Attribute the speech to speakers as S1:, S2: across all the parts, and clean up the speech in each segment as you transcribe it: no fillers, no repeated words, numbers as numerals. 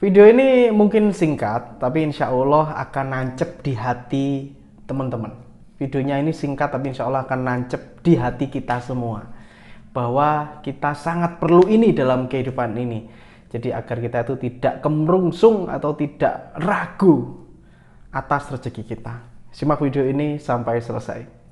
S1: Video ini mungkin singkat, tapi insya Allah akan nancep di hati teman-teman. Videonya ini singkat, tapi insya Allah akan nancep di hati kita semua. Bahwa kita sangat perlu ini dalam kehidupan ini. Jadi agar kita itu tidak kemerungsung atau tidak ragu atas rezeki kita. Simak video ini sampai selesai.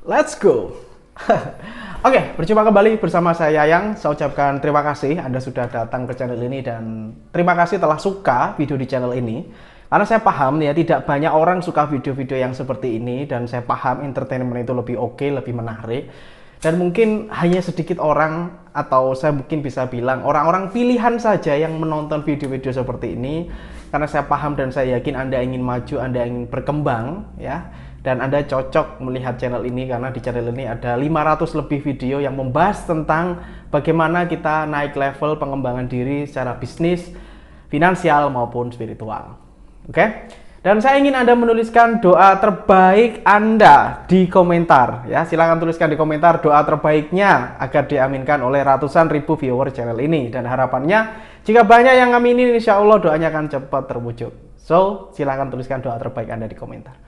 S1: Let's go. Oke, berjumpa kembali bersama saya Yang. Saya ucapkan terima kasih Anda sudah datang ke channel ini dan terima kasih telah suka video di channel ini. Karena saya paham ya tidak banyak orang suka video-video yang seperti ini dan saya paham entertainment itu lebih oke, lebih menarik. Dan mungkin hanya sedikit orang atau saya mungkin bisa bilang orang-orang pilihan saja yang menonton video-video seperti ini. Karena saya paham dan saya yakin Anda ingin maju, Anda ingin berkembang ya. Dan Anda cocok melihat channel ini karena di channel ini ada 500 lebih video yang membahas tentang bagaimana kita naik level pengembangan diri secara bisnis, finansial maupun spiritual. Oke? Dan saya ingin Anda menuliskan doa terbaik Anda di komentar ya. Silahkan tuliskan di komentar doa terbaiknya agar diaminkan oleh ratusan ribu viewer channel ini. Dan harapannya jika banyak yang ngaminin insya Allah doanya akan cepat terwujud. So, silahkan tuliskan doa terbaik Anda di komentar.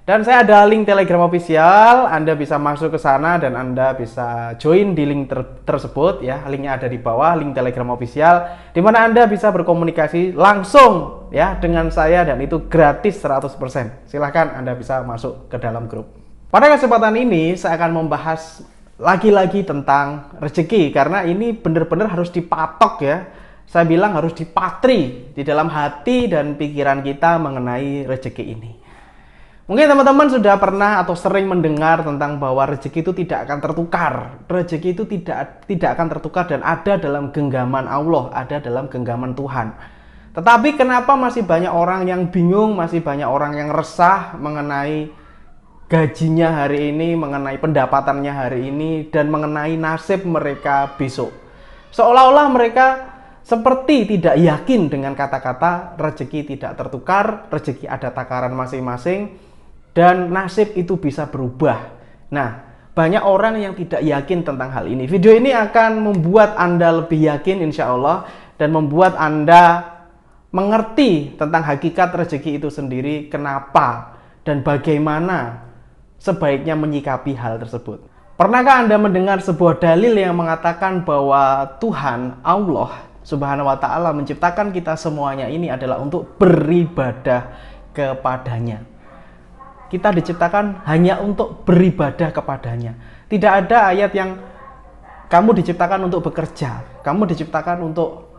S1: Dan saya ada link Telegram official, Anda bisa masuk ke sana dan Anda bisa join di link tersebut ya. Linknya ada di bawah, link Telegram official, di mana Anda bisa berkomunikasi langsung ya dengan saya dan itu gratis 100%. Silahkan Anda bisa masuk ke dalam grup. Pada kesempatan ini saya akan membahas lagi-lagi tentang rezeki karena ini benar-benar harus dipatok ya. Saya bilang harus dipatri di dalam hati dan pikiran kita mengenai rezeki ini. Mungkin teman-teman sudah pernah atau sering mendengar tentang bahwa rezeki itu tidak akan tertukar. Rezeki itu tidak akan tertukar dan ada dalam genggaman Allah, ada dalam genggaman Tuhan. Tetapi kenapa masih banyak orang yang bingung, masih banyak orang yang resah mengenai gajinya hari ini, mengenai pendapatannya hari ini, dan mengenai nasib mereka besok. Seolah-olah mereka seperti tidak yakin dengan kata-kata rezeki tidak tertukar, rezeki ada takaran masing-masing, dan nasib itu bisa berubah. Nah, banyak orang yang tidak yakin tentang hal ini. Video ini akan membuat Anda lebih yakin insya Allah dan membuat Anda mengerti tentang hakikat rezeki itu sendiri, kenapa dan bagaimana sebaiknya menyikapi hal tersebut. Pernahkah Anda mendengar sebuah dalil yang mengatakan bahwa Tuhan Allah Subhanahu wa Ta'ala menciptakan kita semuanya ini adalah untuk beribadah kepadanya? Kita diciptakan hanya untuk beribadah kepadanya. Tidak ada ayat yang kamu diciptakan untuk bekerja, kamu diciptakan untuk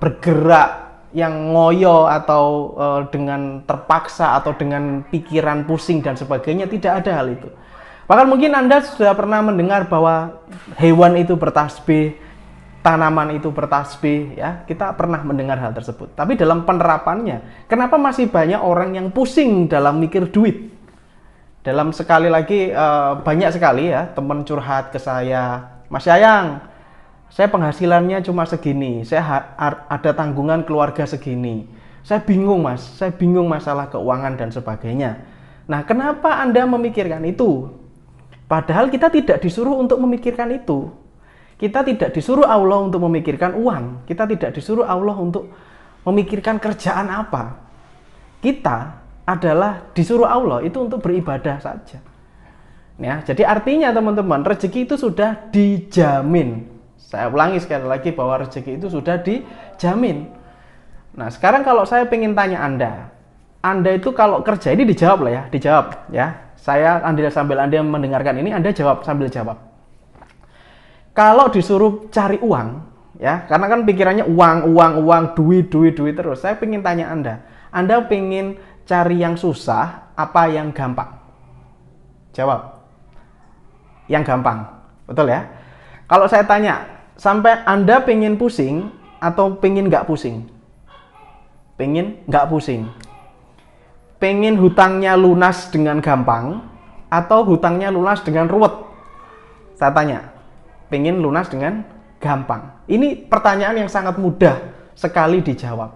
S1: bergerak yang ngoyo atau dengan terpaksa atau dengan pikiran pusing dan sebagainya. Tidak ada hal itu. Bahkan mungkin Anda sudah pernah mendengar bahwa hewan itu bertasbih, tanaman itu bertasbih ya, kita pernah mendengar hal tersebut. Tapi dalam penerapannya, kenapa masih banyak orang yang pusing dalam mikir duit? Dalam sekali lagi banyak sekali ya teman curhat ke saya, Mas Yayang, saya penghasilannya cuma segini, saya ada tanggungan keluarga segini. Saya bingung Mas, saya bingung masalah keuangan dan sebagainya. Nah, kenapa Anda memikirkan itu? Padahal kita tidak disuruh untuk memikirkan itu. Kita tidak disuruh Allah untuk memikirkan uang. Kita tidak disuruh Allah untuk memikirkan kerjaan apa. Kita adalah disuruh Allah itu untuk beribadah saja. Ya, jadi artinya teman-teman, rezeki itu sudah dijamin. Saya ulangi sekali lagi bahwa rezeki itu sudah dijamin. Nah, sekarang kalau saya ingin tanya Anda itu kalau kerja ini dijawab lah ya, dijawab ya. Saya sambil Anda mendengarkan ini, Anda jawab sambil jawab. Kalau disuruh cari uang, ya, karena kan pikirannya uang, duit terus. Saya pengen tanya Anda pengen cari yang susah apa yang gampang? Jawab. Yang gampang, betul ya? Kalau saya tanya, sampai Anda pengen pusing atau pengen nggak pusing? Pengen nggak pusing. Pengen hutangnya lunas dengan gampang atau hutangnya lunas dengan ruwet? Saya tanya. pengen lunas dengan gampang. Ini pertanyaan yang sangat mudah sekali dijawab.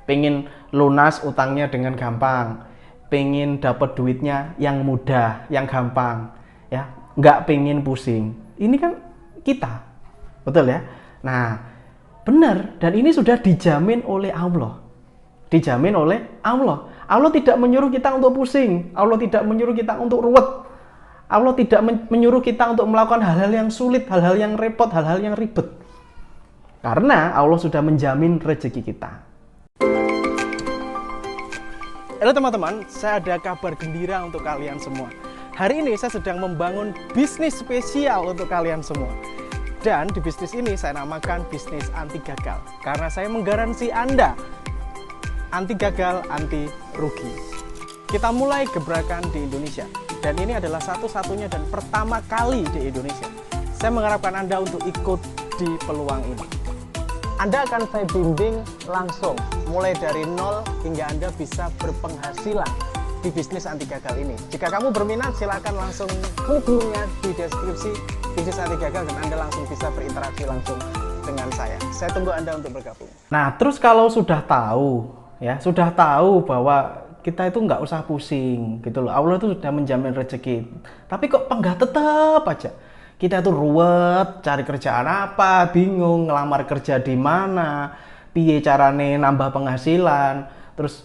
S1: Pengen lunas utangnya dengan gampang, pengen dapat duitnya yang mudah, yang gampang, ya, nggak pengen pusing. Ini kan kita, betul ya? Nah, benar, dan ini sudah dijamin oleh Allah. Dijamin oleh Allah. Allah tidak menyuruh kita untuk pusing. Allah tidak menyuruh kita untuk ruwet. Allah tidak menyuruh kita untuk melakukan hal-hal yang sulit, hal-hal yang repot, hal-hal yang ribet. Karena Allah sudah menjamin rezeki kita. Halo teman-teman, saya ada kabar gembira untuk kalian semua. Hari ini saya sedang membangun bisnis spesial untuk kalian semua. Dan di bisnis ini saya namakan bisnis anti gagal. Karena saya menggaransi Anda anti gagal, anti rugi. Kita mulai gebrakan di Indonesia. Dan ini adalah satu-satunya dan pertama kali di Indonesia. Saya mengharapkan Anda untuk ikut di peluang ini. Anda akan saya bimbing langsung, mulai dari nol hingga Anda bisa berpenghasilan di bisnis anti gagal ini. Jika kamu berminat, silakan langsung klik linknya di deskripsi bisnis anti gagal dan Anda langsung bisa berinteraksi langsung dengan saya. Saya tunggu Anda untuk bergabung. Nah, terus kalau sudah tahu, ya, sudah tahu bahwa kita itu nggak usah pusing, gitu loh. Allah itu sudah menjamin rezeki. Tapi kok penggah tetap aja. Kita tuh ruwet, cari kerjaan apa, bingung, ngelamar kerja di mana, piye carane nambah penghasilan, terus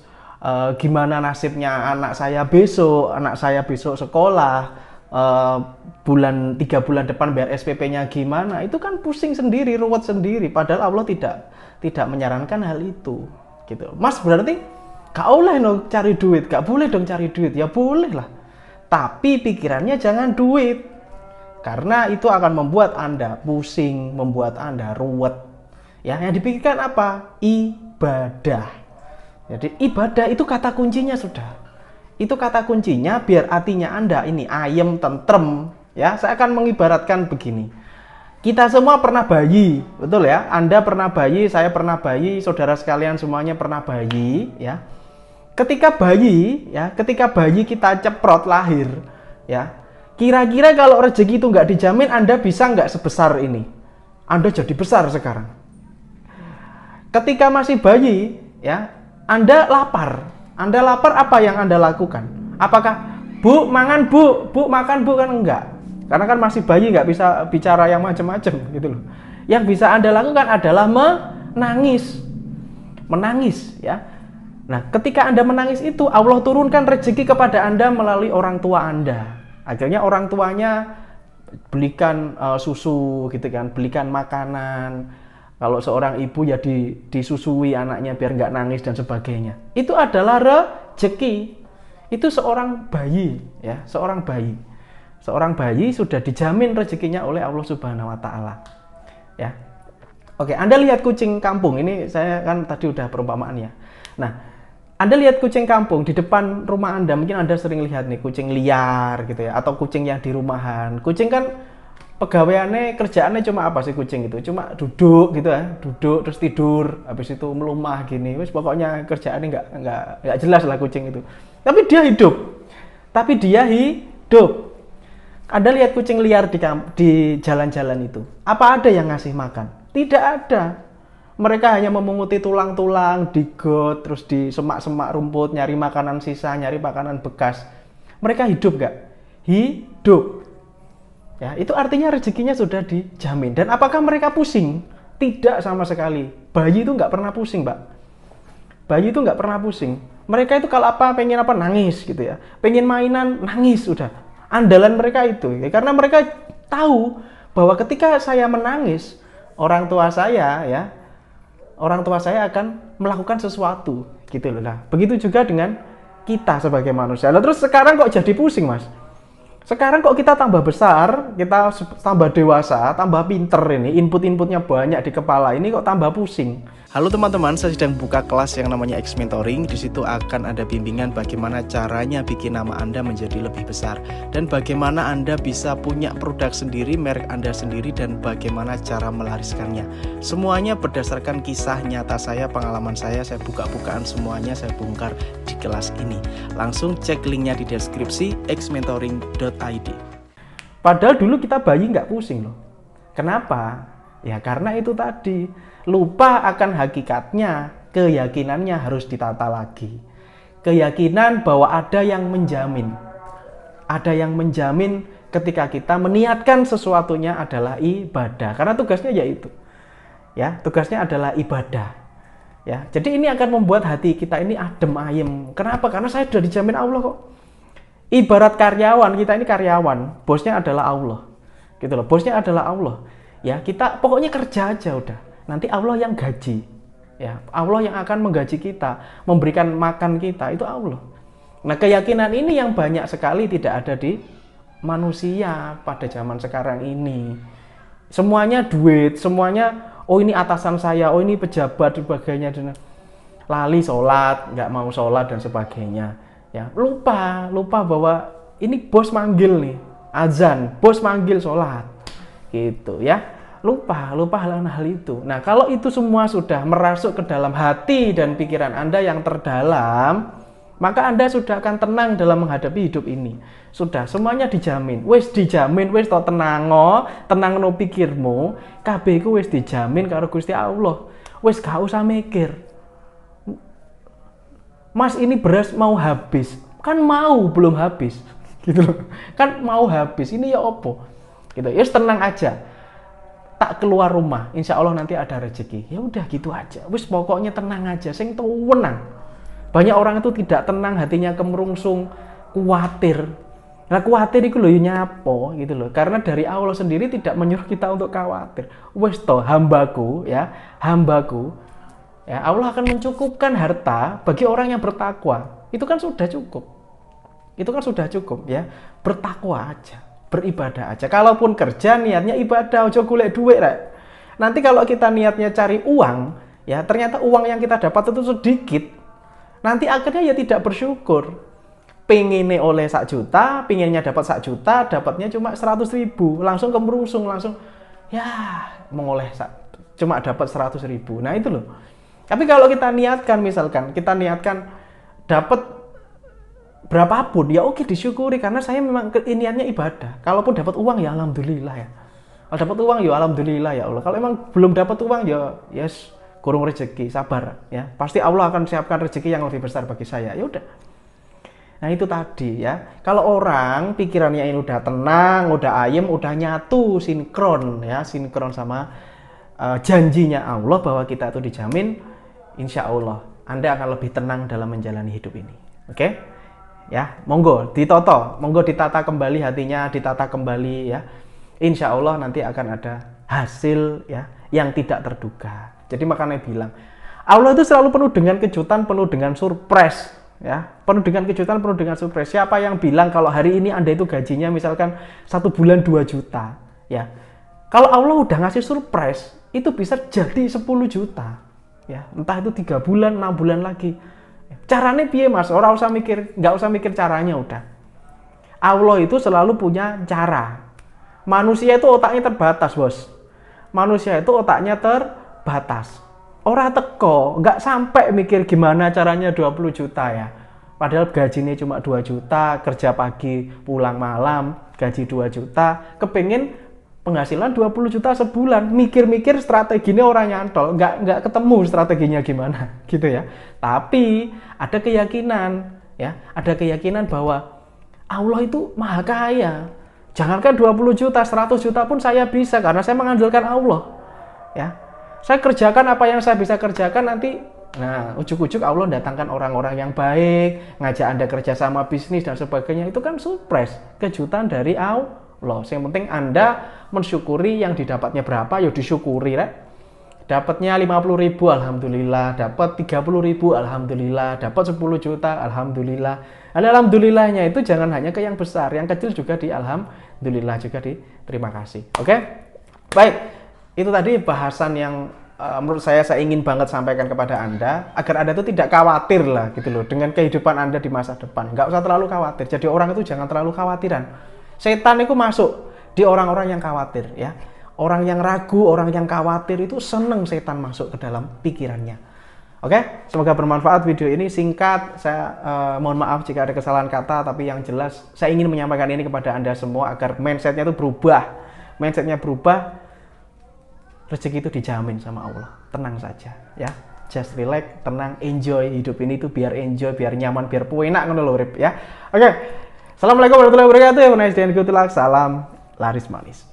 S1: gimana nasibnya anak saya besok sekolah, 3 bulan depan bayar SPP-nya gimana, itu kan pusing sendiri, ruwet sendiri. Padahal Allah tidak menyarankan hal itu, gitu. Mas, berarti gak boleh dong cari duit, gak boleh dong cari duit. Ya boleh lah, tapi pikirannya jangan duit, karena itu akan membuat Anda pusing, membuat Anda ruwet. Ya, yang dipikirkan apa? Ibadah. Jadi ibadah itu kata kuncinya sudah. Itu kata kuncinya biar hatinya Anda ini ayem, tentrem. Ya, saya akan mengibaratkan begini. Kita semua pernah bayi, betul ya? Anda pernah bayi, saya pernah bayi, saudara sekalian semuanya pernah bayi, ya. Ketika bayi kita ceprot lahir, ya. Kira-kira kalau rezeki itu nggak dijamin, Anda bisa nggak sebesar ini? Anda jadi besar sekarang. Ketika masih bayi, ya, Anda lapar. Anda lapar, apa yang Anda lakukan? Apakah, Bu, mangan Bu, Bu, makan Bu? Kan enggak. Karena kan masih bayi, nggak bisa bicara yang macam-macam, gitu loh. Yang bisa Anda lakukan adalah menangis. Menangis, ya. Nah, ketika Anda menangis itu, Allah turunkan rezeki kepada Anda melalui orang tua Anda. Akhirnya orang tuanya belikan susu, gitu kan, belikan makanan. Kalau seorang ibu ya disusui anaknya biar nggak nangis dan sebagainya. Itu adalah rezeki. Itu seorang bayi, ya, seorang bayi. Seorang bayi sudah dijamin rezekinya oleh Allah Subhanahu wa taala. Ya. Oke, Anda lihat kucing kampung. Ini saya kan tadi udah perumpamaan ya. Nah, Anda lihat kucing kampung di depan rumah Anda, mungkin Anda sering lihat nih kucing liar gitu ya, atau kucing yang di rumahan. Kucing kan pegawaiannya, kerjaannya cuma apa sih kucing itu? Cuma duduk gitu ya, duduk terus tidur, habis itu melumah gini. Wis pokoknya kerjaannya nggak jelas lah kucing itu. Tapi dia hidup. Anda lihat kucing liar di jalan-jalan itu. Apa ada yang ngasih makan? Tidak ada. Mereka hanya memunguti tulang-tulang di got, terus di semak-semak rumput, nyari makanan sisa, nyari makanan bekas. Mereka hidup nggak? Hidup. Ya, itu artinya rezekinya sudah dijamin. Dan apakah mereka pusing? Tidak sama sekali. Bayi itu nggak pernah pusing, Mbak. Bayi itu nggak pernah pusing. Mereka itu kalau pengen apa, nangis gitu ya. Pengen mainan, nangis udah. Andalan mereka itu. Ya, karena mereka tahu bahwa ketika saya menangis, orang tua saya akan melakukan sesuatu, gitu loh. Nah, begitu juga dengan kita sebagai manusia. Nah, terus sekarang kok jadi pusing, Mas? Sekarang kok kita tambah besar, kita tambah dewasa, tambah pinter ini, input-inputnya banyak di kepala, ini kok tambah pusing. Halo teman-teman, saya sedang buka kelas yang namanya X Mentoring. Di situ akan ada bimbingan bagaimana caranya bikin nama Anda menjadi lebih besar, dan bagaimana Anda bisa punya produk sendiri, merek Anda sendiri, dan bagaimana cara melariskannya. Semuanya berdasarkan kisah nyata saya, pengalaman saya buka-bukaan semuanya saya bongkar di kelas ini. Langsung cek linknya di deskripsi xmentoring.id. Padahal dulu kita bayi nggak pusing loh. Kenapa? Ya karena itu tadi, lupa akan hakikatnya, keyakinannya harus ditata lagi. Keyakinan bahwa ada yang menjamin. Ada yang menjamin ketika kita meniatkan sesuatunya adalah ibadah. Karena tugasnya yaitu. Ya, tugasnya adalah ibadah. Ya, jadi ini akan membuat hati kita ini adem ayem. Kenapa? Karena saya sudah dijamin Allah kok. Ibarat karyawan, kita ini karyawan, bosnya adalah Allah. Gitu loh, bosnya adalah Allah. Ya, kita pokoknya kerja aja udah. Nanti Allah yang gaji. Ya, Allah yang akan menggaji kita, memberikan makan kita, itu Allah. Nah, keyakinan ini yang banyak sekali tidak ada di manusia pada zaman sekarang ini. Semuanya duit, semuanya oh ini atasan saya, oh ini pejabat dan sebagainya, dan lali sholat, nggak mau sholat dan sebagainya. Ya, lupa bahwa ini bos manggil nih, azan, bos manggil sholat, gitu ya. Lupa hal itu. Nah, kalau itu semua sudah merasuk ke dalam hati dan pikiran Anda yang terdalam, maka Anda sudah akan tenang dalam menghadapi hidup ini. Sudah, semuanya dijamin. Wis dijamin, wis to tenang no pikirmu, kabeh iku wis dijamin karo Gusti Allah. Wis gak usah mikir. Mas, ini beras mau habis. Kan mau belum habis. Gitu loh. Kan mau habis. Ini ya opo? Gitu. Ya tenang aja. Tak keluar rumah, insya Allah nanti ada rezeki. Ya udah gitu aja. Wis pokoknya tenang aja, sing tenang. Banyak orang itu tidak tenang, hatinya kemerungsung, khawatir. Nah, khawatir itu loh nyapo gitu loh. Karena dari Allah sendiri tidak menyuruh kita untuk khawatir. Wis toh hambaku ya, hambaku. Ya, Allah akan mencukupkan harta bagi orang yang bertakwa. Itu kan sudah cukup. Itu kan sudah cukup ya. Bertakwa aja. Beribadah aja. Kalaupun kerja niatnya ibadah, ojo golek duit rek. Nanti kalau kita niatnya cari uang, ya ternyata uang yang kita dapat itu sedikit. Nanti akhirnya ya tidak bersyukur. Pengennya oleh 1 juta, pengennya dapat 1 juta, dapatnya cuma 100.000, langsung kemerungsung, langsung ya mengoleh cuma dapat 100.000. Nah itu loh. Tapi kalau kita niatkan, misalkan kita niatkan dapat berapapun, ya oke disyukuri karena saya memang niatnya ibadah. Kalaupun dapat uang ya alhamdulillah ya. Kalau dapat uang ya alhamdulillah ya Allah. Kalau emang belum dapat uang ya yes, kurung rezeki, sabar ya. Pasti Allah akan siapkan rezeki yang lebih besar bagi saya. Ya udah. Nah itu tadi ya. Kalau orang pikirannya ini udah tenang, udah ayem, udah nyatu, sinkron ya, sinkron sama janjinya Allah bahwa kita itu dijamin, insya Allah Anda akan lebih tenang dalam menjalani hidup ini. Oke? Ya, monggo ditoto, monggo ditata kembali hatinya, ditata kembali ya. Insya Allah nanti akan ada hasil ya yang tidak terduga. Jadi makanya bilang, Allah itu selalu penuh dengan kejutan, penuh dengan surprise ya. Penuh dengan kejutan, penuh dengan surprise. Siapa yang bilang kalau hari ini Anda itu gajinya misalkan 1 bulan 2 juta ya. Kalau Allah udah ngasih surprise, itu bisa jadi 10 juta ya. Entah itu 3 bulan, 6 bulan lagi. Caranya piye mas? Nggak usah mikir caranya udah. Allah itu selalu punya cara. Manusia itu otaknya terbatas bos. Manusia itu otaknya terbatas. Orang teko, nggak sampai mikir gimana caranya 20 juta ya. Padahal gajinya cuma 2 juta, kerja pagi, pulang malam, gaji 2 juta, kepengen penghasilan 20 juta sebulan, mikir-mikir strateginya orang nyantol, nggak ketemu strateginya gimana, gitu ya. Tapi ada keyakinan, ya, ada keyakinan bahwa Allah itu maha kaya. Jangankan 20 juta, 100 juta pun saya bisa karena saya mengandalkan Allah, ya. Saya kerjakan apa yang saya bisa kerjakan nanti. Nah, ujuk-ujuk Allah datangkan orang-orang yang baik, ngajak Anda kerja sama bisnis dan sebagainya. Itu kan surprise, kejutan dari Allah. Yang penting Anda mensyukuri yang didapatnya berapa, ya disyukuri rek. Dapatnya 50.000, alhamdulillah. Dapat 30.000, alhamdulillah. Dapat 10 juta, alhamdulillah. Alhamdulillahnya itu jangan hanya ke yang besar, yang kecil juga di alhamdulillah, juga di terima kasih. Oke? Baik, itu tadi bahasan yang menurut saya ingin banget sampaikan kepada Anda agar Anda itu tidak khawatir lah gitu loh dengan kehidupan Anda di masa depan. Nggak usah terlalu khawatir. Jadi orang itu jangan terlalu khawatiran. Setan itu masuk di orang-orang yang khawatir ya. Orang yang ragu, orang yang khawatir itu seneng setan masuk ke dalam pikirannya. Oke, semoga bermanfaat video ini. Singkat, saya mohon maaf jika ada kesalahan kata, tapi yang jelas saya ingin menyampaikan ini kepada Anda semua agar mindsetnya itu berubah. Mindsetnya berubah rezeki itu dijamin sama Allah. Tenang saja ya. Just relax, tenang, enjoy hidup ini tuh biar enjoy, biar nyaman, biar enak ngono lho urip ya. Oke. Assalamualaikum warahmatullahi wabarakatuh. Have a nice day and good luck. Salam laris manis.